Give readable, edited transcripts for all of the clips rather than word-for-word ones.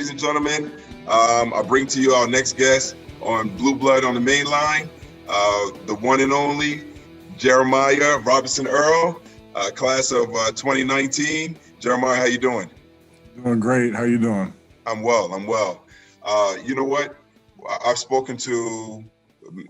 ladies and gentlemen, I bring to you our next guest on Blueblood on the Mainline, the one and only Jeremiah Robinson-Earl, class of 2019. Jeremiah, how you doing? Doing great. How you doing? I'm well. You know what? I've spoken to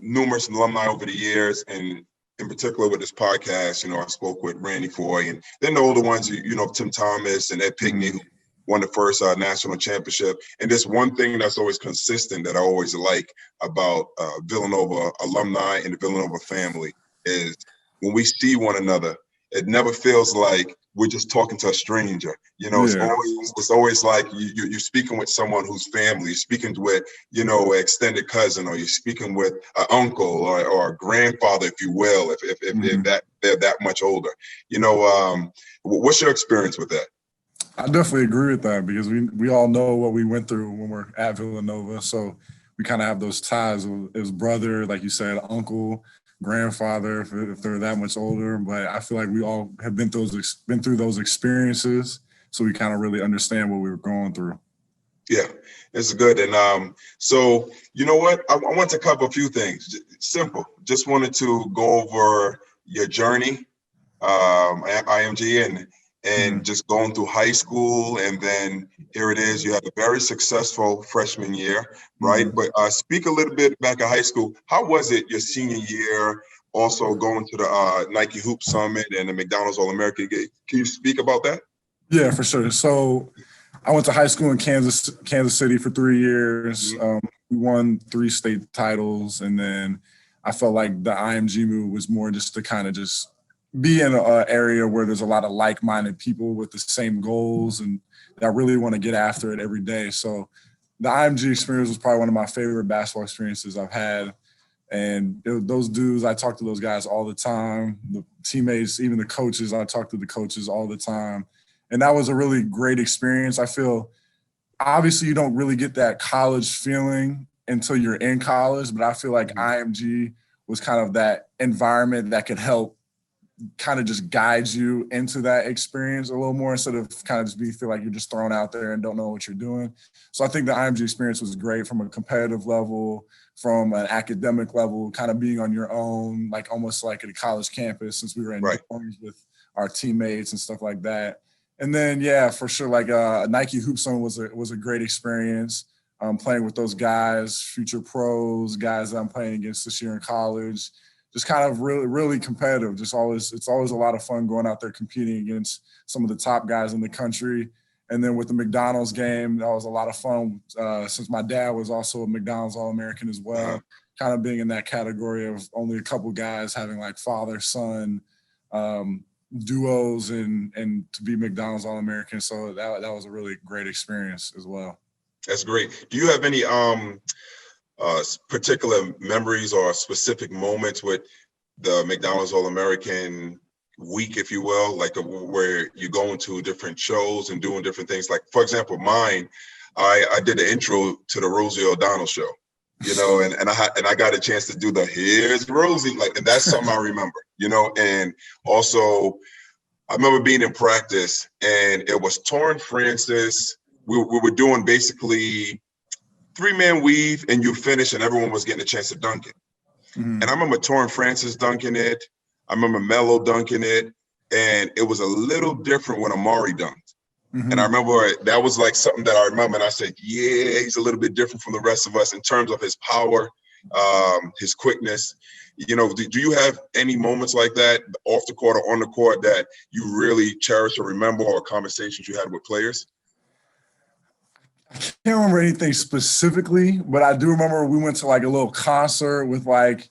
numerous alumni over the years, and in particular with this podcast, I spoke with Randy Foy, and then the older ones, Tim Thomas and Ed Pinkney, who won the first national championship. And there's one thing that's always consistent that I always like about Villanova alumni and the Villanova family is when we see one another, it never feels like we're just talking to a stranger. It's always like you're speaking with someone who's family. You're speaking with, an extended cousin, or you're speaking with an uncle or a grandfather, if you will, if they're that much older. What's your experience with that? I definitely agree with that because we all know what we went through when we're at Villanova. So we kind of have those ties as brother, like you said, uncle, grandfather, if they're that much older. But I feel like we all have been through those experiences, so we kind of really understand what we were going through. Yeah, it's good. And so you know what? I want to cover a few things. Simple. Just wanted to go over your journey at IMG and just going through high school, and then here it is. You had a very successful freshman year, right? But speak a little bit back at high school. How was it your senior year? Also going to the Nike Hoop Summit and the McDonald's All-American game. Can you speak about that? Yeah, for sure. So I went to high school in Kansas City for 3 years. We won 3 state titles, and then I felt like the IMG move was more just to kind of just be in an area where there's a lot of like-minded people with the same goals and that really want to get after it every day. So the IMG experience was probably one of my favorite basketball experiences I've had. And those dudes, I talk to those guys all the time, the teammates, even the coaches, I talk to the coaches all the time. And that was a really great experience. I feel obviously you don't really get that college feeling until you're in college, but I feel like IMG was kind of that environment that could help kind of just guides you into that experience a little more instead of kind of just feel like you're just thrown out there and don't know what you're doing. So I think the IMG experience was great from a competitive level, from an academic level, kind of being on your own, like almost like at a college campus since we were in dorms with our teammates and stuff like that. And then, yeah, for sure, like Nike Hoop Summit was a great experience. Playing with those guys, future pros, guys that I'm playing against this year in college. Just kind of really, really competitive. It's always a lot of fun going out there competing against some of the top guys in the country. And then with the McDonald's game, that was a lot of fun since my dad was also a McDonald's All-American as well, kind of being in that category of only a couple guys having like father-son duos and to be McDonald's All-American. So that was a really great experience as well. That's great. Do you have any particular memories or specific moments with the McDonald's All-American week, if you will, like where you're going to different shows and doing different things? Like, for example, mine, I did the intro to the Rosie O'Donnell show, and I got a chance to do the "Here's Rosie," and that's something I remember, and also I remember being in practice and it was Torrin Francis. We were doing basically 3-man weave, and you finish, and everyone was getting a chance to dunk it. And I remember Torrin Francis dunking it. I remember Melo dunking it, and it was a little different when Amari dunked. And I remember that was like something that I remember, and I said, yeah, he's a little bit different from the rest of us in terms of his power, his quickness. Do you have any moments like that off the court or on the court that you really cherish or remember, or conversations you had with players? I can't remember anything specifically, but I do remember we went to like a little concert with like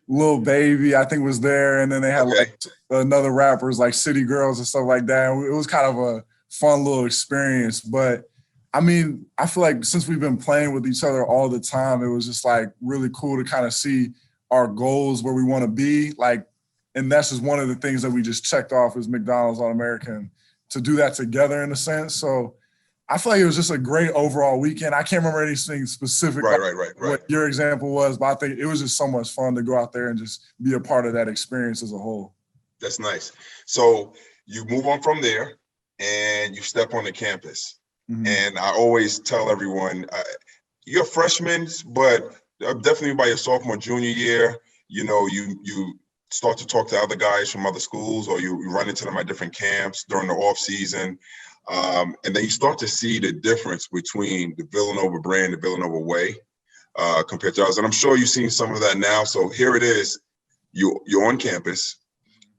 Lil Baby, I think was there, and then they had like another rappers like City Girls and stuff like that. It was kind of a fun little experience. But I mean, I feel like since we've been playing with each other all the time, it was just like really cool to kind of see our goals where we want to be. Like, and that's just one of the things that we just checked off as McDonald's All-American, to do that together in a sense. So I feel like it was just a great overall weekend. I can't remember anything specific what your example was, but I think it was just so much fun to go out there and just be a part of that experience as a whole. That's nice. So you move on from there and you step on the campus. And I always tell everyone, you're freshmen, but definitely by your sophomore, junior year, you know, you start to talk to other guys from other schools, or you run into them at different camps during the off season. And then you start to see the difference between the Villanova brand, the Villanova way, compared to ours. And I'm sure you've seen some of that now. So here it is, you're on campus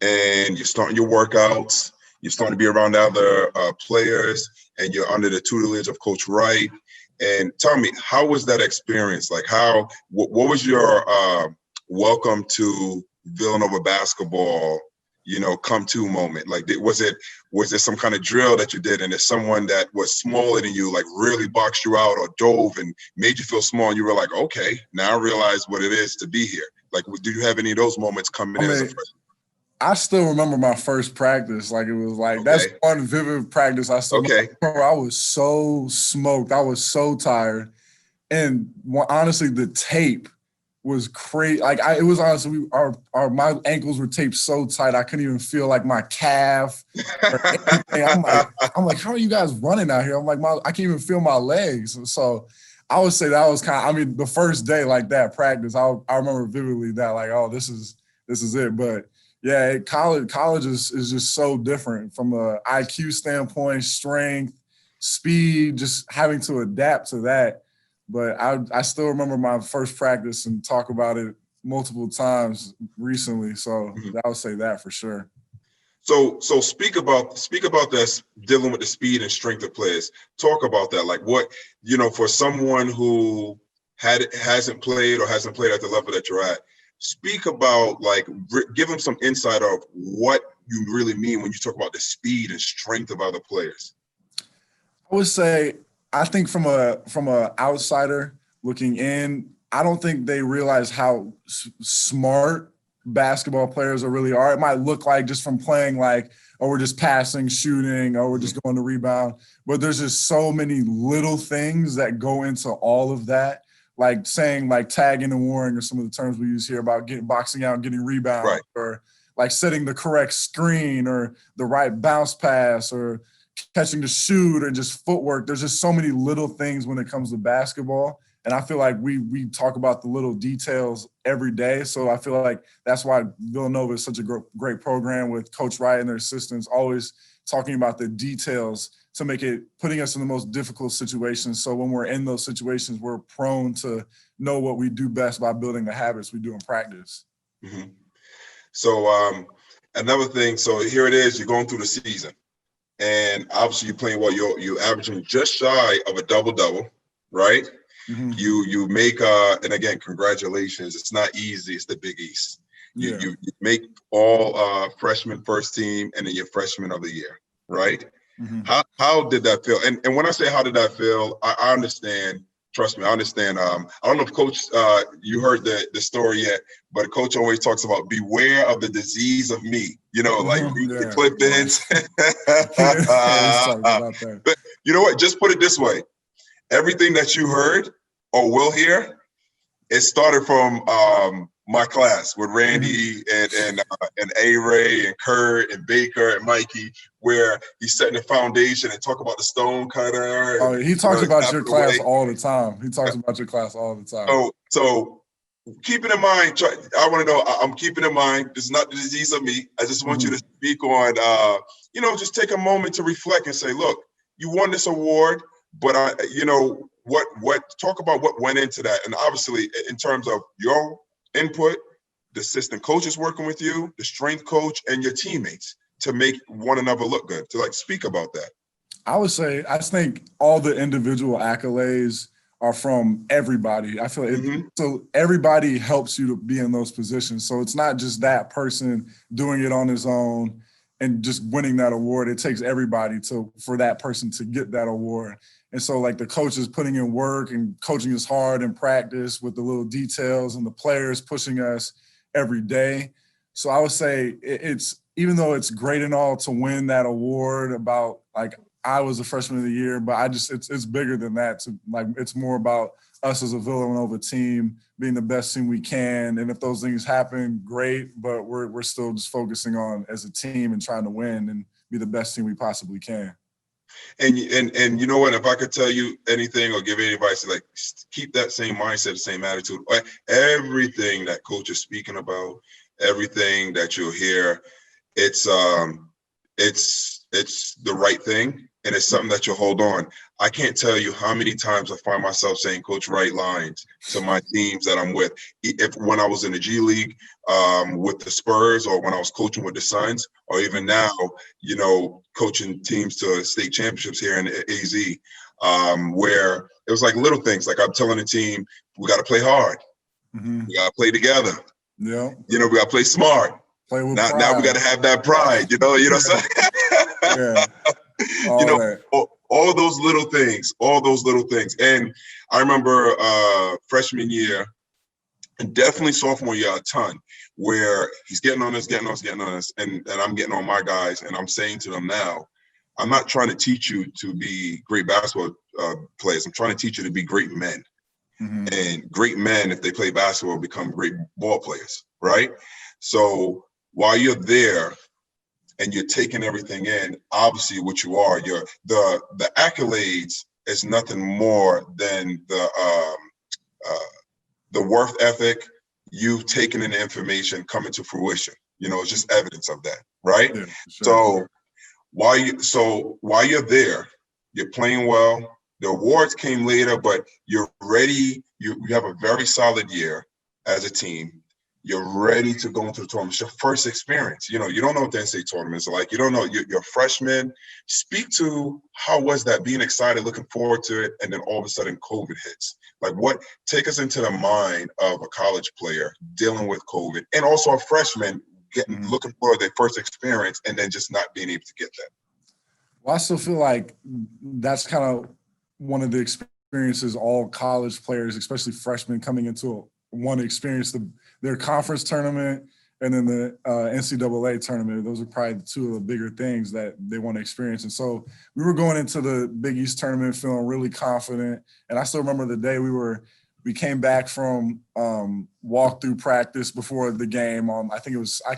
and you're starting your workouts, you're starting to be around other players, and you're under the tutelage of Coach Wright. And tell me, how was that experience? Like, what was your welcome to Villanova basketball, you know, come to moment? Like, was there some kind of drill that you did, and there's someone that was smaller than you, like really boxed you out or dove and made you feel small, and you were like, okay, now I realize what it is to be here? Like, did you have any of those moments coming in as a freshman? I still remember my first practice. Like, it was like, that's one vivid practice. I still remember. I was so smoked. I was so tired. And honestly, the tape was crazy. Like, it was honestly, my ankles were taped so tight, I couldn't even feel like my calf or anything. I'm like, how are you guys running out here? I'm like, I can't even feel my legs. So I would say that was the first day, like that practice, I remember vividly that, like, oh, this is it. But yeah, college is just so different from a IQ standpoint, strength, speed, just having to adapt to that. But I still remember my first practice and talk about it multiple times recently. So I would say that for sure. So speak about this, dealing with the speed and strength of players. Talk about that. Like, what, you know, for someone who hasn't played at the level that you're at, speak about, like, give them some insight of what you really mean when you talk about the speed and strength of other players. I would say, I think from a outsider looking in, I don't think they realize how smart basketball players really are. It might look like, just from playing, like, oh, we're just passing, shooting, or we're just going to rebound. But there's just so many little things that go into all of that. Like saying, like, tagging and warring are some of the terms we use here about boxing out and getting rebound, right, or like setting the correct screen or the right bounce pass or catching the shoot or just footwork. There's just so many little things when it comes to basketball. And I feel like we talk about the little details every day. So I feel like that's why Villanova is such a great program, with Coach Wright and their assistants always talking about the details to putting us in the most difficult situations. So when we're in those situations, we're prone to know what we do best by building the habits we do in practice. Mm-hmm. So another thing, so here it is, you're going through the season. And obviously you're playing well. You're averaging just shy of a double-double, right? Mm-hmm. You make and again, congratulations. It's not easy. It's the Big East. You make all freshman first team, and then you're freshman of the year, right? Mm-hmm. How did that feel? And when I say how did that feel, I understand. Trust me, I understand. I don't know if Coach, you heard the story yet, but Coach always talks about beware of the disease of me. You know, like the clip-ins. But you know what? Just put it this way: everything that you heard or will hear, it started from my class with Randy and A-Ray and Kurt and Baker and Mikey, where he's setting the foundation and talk about the stone cutter. Oh, he talks about your class all the time. He talks about your class all the time. So keep it in mind. I want to know, I'm keeping in mind, this is not the disease of me. I just want you to speak on, just take a moment to reflect and say, look, you won this award, but talk about what went into that. And obviously in terms of your input, the assistant coaches working with you, the strength coach, and your teammates to make one another look good, to like speak about that. I think all the individual accolades are from everybody. I feel like so everybody helps you to be in those positions. So it's not just that person doing it on his own and just winning that award. It takes everybody for that person to get that award. And so, like, the coaches putting in work and coaching us hard in practice with the little details, and the players pushing us every day. So I would say it's, even though it's great and all to win that award, about, like, I was the freshman of the year, but it's bigger than that. It's more about us as a Villanova team being the best team we can. And if those things happen, great, but we're still just focusing on, as a team, and trying to win and be the best team we possibly can. And you know what? If I could tell you anything or give any advice, like keep that same mindset, the same attitude. Like, everything that coach is speaking about, everything that you'll hear, it's the right thing, and it's something that you'll hold on. I can't tell you how many times I find myself saying coach right lines to my teams that I'm with. If when I was in the G League with the Spurs, or when I was coaching with the Suns, or even now, you know, coaching teams to state championships here in AZ, where it was like little things. Like, I'm telling the team, we got to play hard. We got to play together. Yeah. You know, we got to play smart. Play with Now pride. we got to have that pride. You know what I'm saying? Yeah. You know, all those little things, And I remember freshman year, and definitely sophomore year, a ton, where he's getting on us, and I'm getting on my guys, and I'm saying to them now, I'm not trying to teach you to be great basketball players. I'm trying to teach you to be great men. And great men, if they play basketball, become great ball players, right? So while you're there and you're taking everything in, obviously what you are, you're the accolades is nothing more than the worth ethic, you taking in the information coming to fruition. You know, it's just evidence of that, right? Yeah, sure. So while you're there, you're playing well. The awards came later, but you're ready. You have a very solid year as a team. You're ready to go into the tournament. It's your first experience. You know, you don't know what the NCAA tournaments are like. You don't know. You're a freshman. Speak to how was that, being excited, looking forward to it, and then all of a sudden COVID hits. Like, take us into the mind of a college player dealing with COVID, and also a freshman looking for their first experience and then just not being able to get that. Well, I still feel like that's kind of one of the experiences all college players, especially freshmen, coming into want to experience their conference tournament and then the NCAA tournament. Those are probably two of the bigger things that they want to experience. And so we were going into the Big East tournament feeling really confident. And I still remember the day we came back from walkthrough practice before the game on, I can't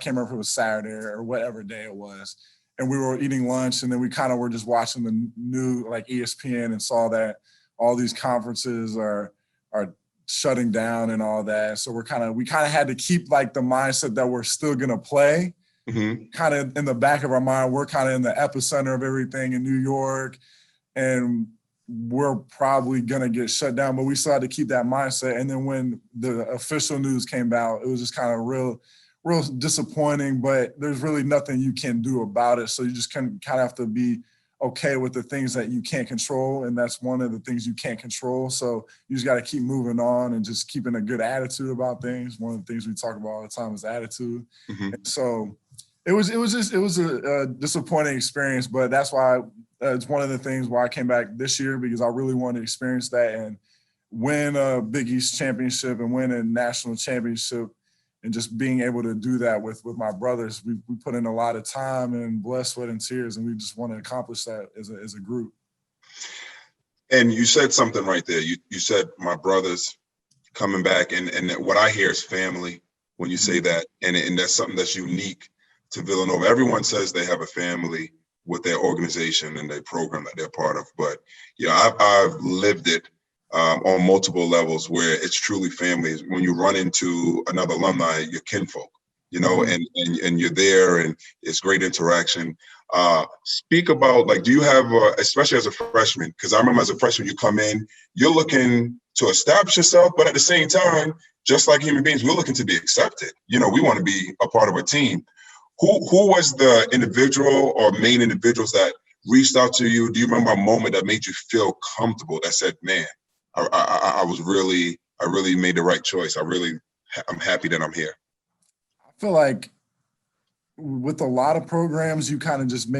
remember if it was Saturday or whatever day it was. And we were eating lunch, and then we kind of were just watching the new, like, ESPN, and saw that all these conferences are shutting down and all that. So we kind of had to keep, like, the mindset that we're still going to play. Kind of in the back of our mind, we're kind of in the epicenter of everything in New York, and we're probably going to get shut down, but we still had to keep that mindset. And then when the official news came out, it was just kind of real disappointing, but there's really nothing you can do about it. So you just kind of have to be okay with the things that you can't control. And that's one of the things you can't control. So you just got to keep moving on and just keeping a good attitude about things. One of the things we talk about all the time is attitude. And so it was a disappointing experience, but that's why it's one of the things why I came back this year, because I really wanted to experience that and win a Big East championship and win a national championship. And just being able to do that with my brothers, we put in a lot of time and blood, sweat, and tears, and we just want to accomplish that as a group. And you said something right there. You said my brothers coming back, and what I hear is family when you say that, and that's something that's unique to Villanova. Everyone says they have a family with their organization and their program that they're part of, but I've lived it. On multiple levels where it's truly family. When you run into another alumni, your kinfolk, and you're there and it's great interaction. Speak about, like, do you have, especially as a freshman, because I remember as a freshman, you come in, you're looking to establish yourself, but at the same time, just like human beings, we're looking to be accepted. We want to be a part of a team. Who was the individual or main individuals that reached out to you? Do you remember a moment that made you feel comfortable, that said, man, I really made the right choice. I'm happy that I'm here. I feel like with a lot of programs, you kind of just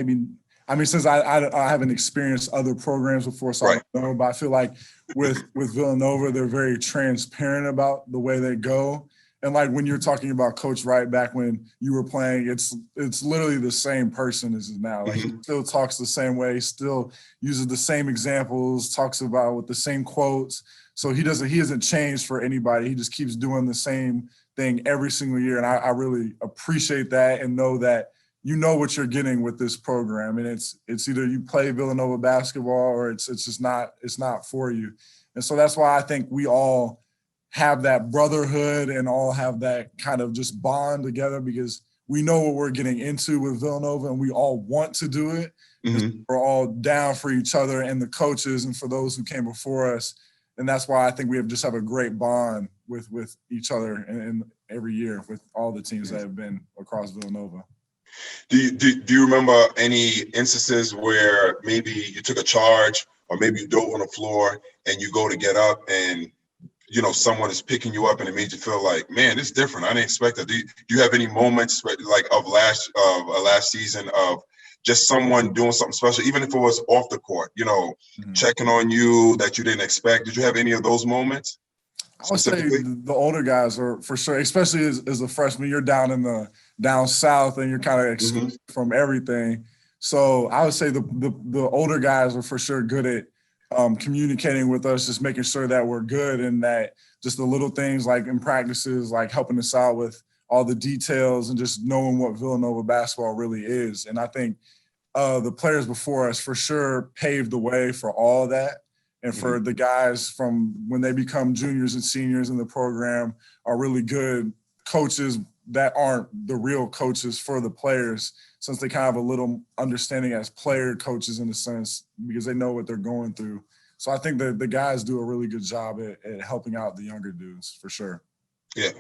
since I haven't experienced other programs before, so I don't know, but I feel like with Villanova, they're very transparent about the way they go. And like when you're talking about Coach Wright back when you were playing, it's literally the same person as now. Like he still talks the same way, still uses the same examples, talks about with the same quotes. So he hasn't changed for anybody. He just keeps doing the same thing every single year. And I really appreciate that and know that, you know what you're getting with this program, and it's either you play Villanova basketball or it's just not for you. And so that's why I think we all have that brotherhood and all have that kind of just bond together, because we know what we're getting into with Villanova and we all want to do it. Mm-hmm. We're all down for each other and the coaches and for those who came before us. And that's why I think we just have a great bond with each other and every year with all the teams that have been across Villanova. Do you remember any instances where maybe you took a charge or maybe you dove on the floor and you go to get up and, you know, someone is picking you up and it made you feel like, man, it's different. I didn't expect that. Do you have any moments like of last season of just someone doing something special, even if it was off the court, you know, checking on you that you didn't expect? Did you have any of those moments? I would say the older guys are for sure, especially as a freshman. You're down south and you're kind of excluded from everything. So I would say the older guys are for sure good at communicating with us, just making sure that we're good and that just the little things like in practices, like helping us out with all the details and just knowing what Villanova basketball really is. And I think the players before us for sure paved the way for all of that. And for the guys from when they become juniors and seniors in the program are really good coaches that aren't the real coaches for the players, since they kind of have a little understanding as player coaches in a sense, because they know what they're going through. So I think that the guys do a really good job at helping out the younger dudes for sure. Yeah,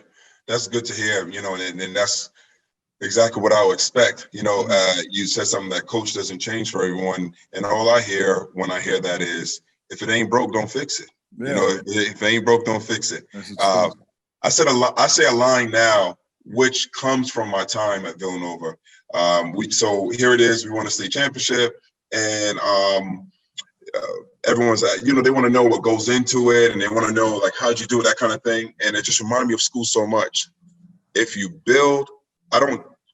that's good to hear, you know, and that's exactly what I would expect. You know, you said something that coach doesn't change for everyone. And all I hear when I hear that is, if it ain't broke, don't fix it. Yeah. You know, if it ain't broke, don't fix it. I say a line now, which comes from my time at Villanova. So here it is. We won a state championship, and everyone's, you know, they want to know what goes into it, and they want to know like how'd you do it, that kind of thing. And it just reminded me of school so much. If you build,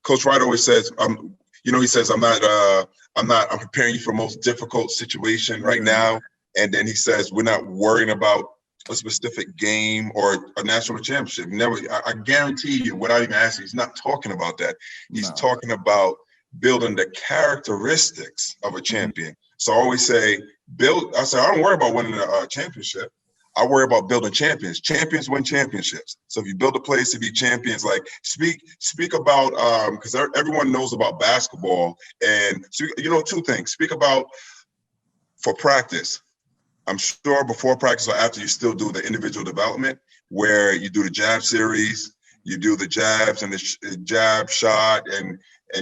Coach Wright always says, you know, he says, I'm preparing you for the most difficult situation right now. And then he says, we're not worrying about a specific game or a national championship. Never, I guarantee you, without even asking, he's not talking about that. He's talking about building the characteristics of a champion. So I always say, I don't worry about winning a championship. I worry about building champions. Champions win championships. So if you build a place to be champions, like speak about, because everyone knows about basketball. And, you know, two things. Speak about for practice. I'm sure before practice or after, you still do the individual development where you do the jab series, you do the jabs and the jab shot, and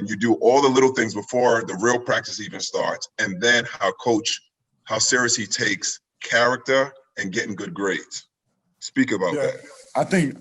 you do all the little things before the real practice even starts. And then how serious he takes character and getting good grades. Speak about that. I think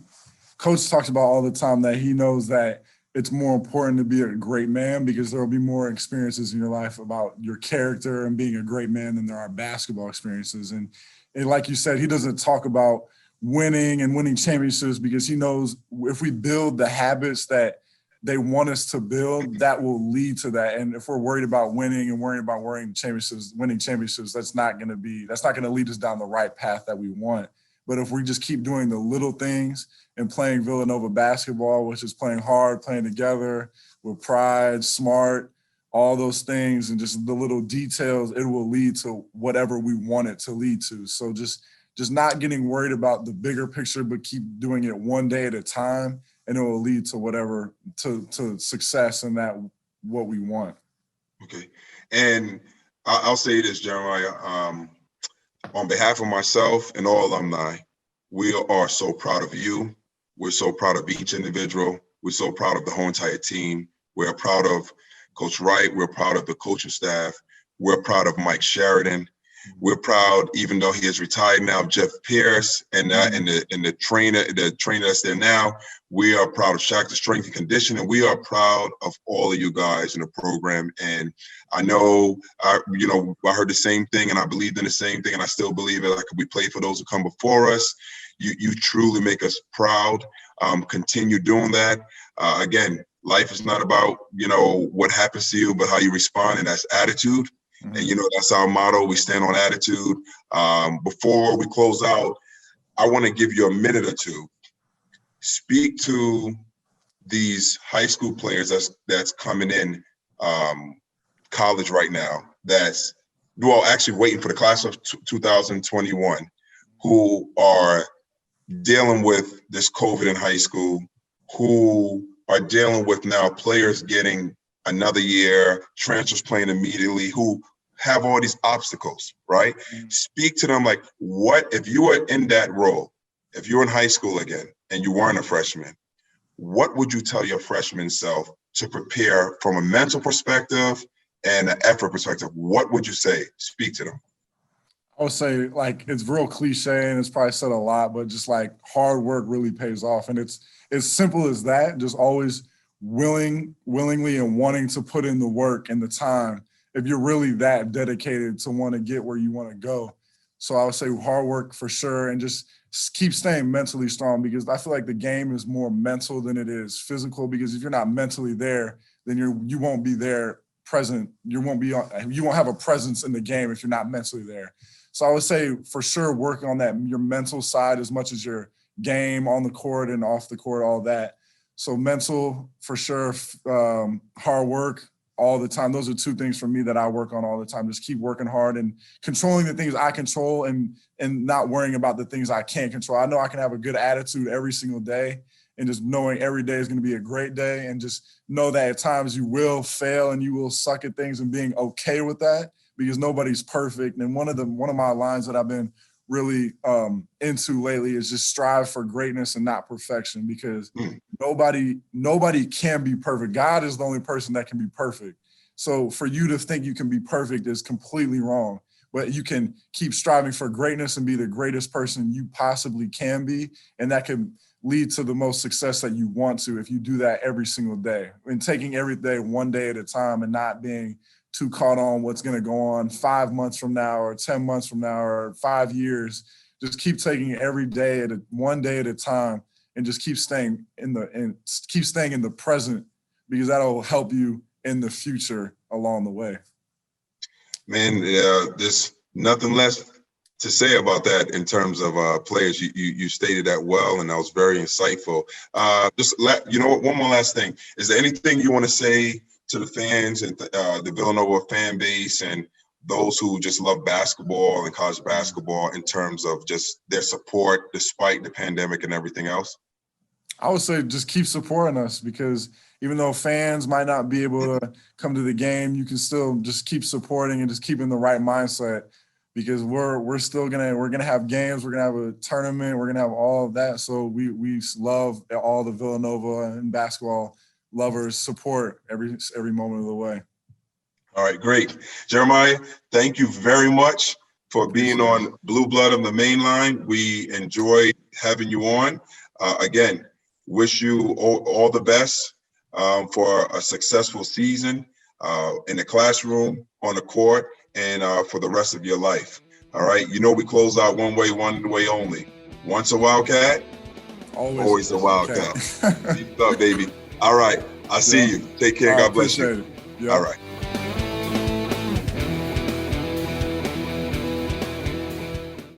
Coach talks about all the time that he knows that it's more important to be a great man because there will be more experiences in your life about your character and being a great man than there are basketball experiences. And like you said, he doesn't talk about winning and winning championships because he knows if we build the habits that they want us to build, that will lead to that. And if we're worried about winning and worrying about winning championships, that's not going to lead us down the right path that we want. But if we just keep doing the little things and playing Villanova basketball, which is playing hard, playing together with pride, smart, all those things, and just the little details, it will lead to whatever we want it to lead to. So just not getting worried about the bigger picture, but keep doing it one day at a time, and it will lead to to success and that what we want. Okay. And I'll say this, Jeremiah, on behalf of myself and all alumni, we are so proud of you. We're so proud of each individual. We're so proud of the whole entire team. We're proud of Coach Wright. We're proud of the coaching staff. We're proud of Mike Sheridan. We're proud, even though he is retired now, Jeff Pierce and the trainer that's there now. We are proud of Shaq, the strength and conditioning. We are proud of all of you guys in the program. And I know, I heard the same thing, and I believed in the same thing, and I still believe it. Like we played for those who come before us. You truly make us proud. Continue doing that. Again, life is not about what happens to you, but how you respond, and that's attitude. And that's our motto. We stand on attitude. Before we close out, I want to give you a minute or two. Speak to these high school players that's coming in college right now, that's actually waiting for the class of 2021, who are dealing with this COVID in high school, who are dealing with now players getting another year, transfers playing immediately, who have all these obstacles, right? Speak to them like, what if you were in that role, if you were in high school again and you weren't a freshman, what would you tell your freshman self to prepare from a mental perspective and an effort perspective? What would you say? Speak to them. I would say, like, it's real cliche and it's probably said a lot, but just like hard work really pays off. And it's as simple as that, just always willingly and wanting to put in the work and the time if you're really that dedicated to want to get where you want to go. So I would say hard work for sure, and just keep staying mentally strong, because I feel like the game is more mental than it is physical, because if you're not mentally there, then you won't be there present. You won't have a presence in the game if you're not mentally there. So I would say for sure working on that, your mental side as much as your game on the court and off the court, all that. So mental for sure, hard work all the time. Those are two things for me that I work on all the time. Just keep working hard and controlling the things I control and not worrying about the things I can't control. I know I can have a good attitude every single day, and just knowing every day is going to be a great day, and just know that at times you will fail and you will suck at things, and being okay with that, because nobody's perfect. And one of my lines that I've been really into lately is just strive for greatness and not perfection, because nobody can be perfect. God is the only person that can be perfect. So for you to think you can be perfect is completely wrong, but you can keep striving for greatness and be the greatest person you possibly can be. And that can lead to the most success that you want to, if you do that every single day, and taking every day one day at a time, and not being too caught on what's going to go on 5 months from now or 10 months from now or 5 years. Just keep taking it every day one day at a time, and just keep staying in the present, because that'll help you in the future along the way. Man, there's nothing less to say about that in terms of players. You stated that well, and that was very insightful. One more last thing. Is there anything you want to say to the fans and the Villanova fan base and those who just love basketball and college basketball, in terms of just their support despite the pandemic and everything else? I would say just keep supporting us, because even though fans might not be able to come to the game, you can still just keep supporting and just keep in the right mindset, because we're still gonna have games, we're gonna have a tournament, we're gonna have all of that. So we love all the Villanova and basketball lovers support every moment of the way. All right, great. Jeremiah, thank you very much for being on Blueblood on the Mainline. We enjoyed having you on. Again, wish you all the best for a successful season in the classroom, on the court, and for the rest of your life. All right, we close out one way only. Once a Wildcat, always a Wildcat. Keep up, baby. All right, I'll see you. Take care. God bless you. Yeah. All right.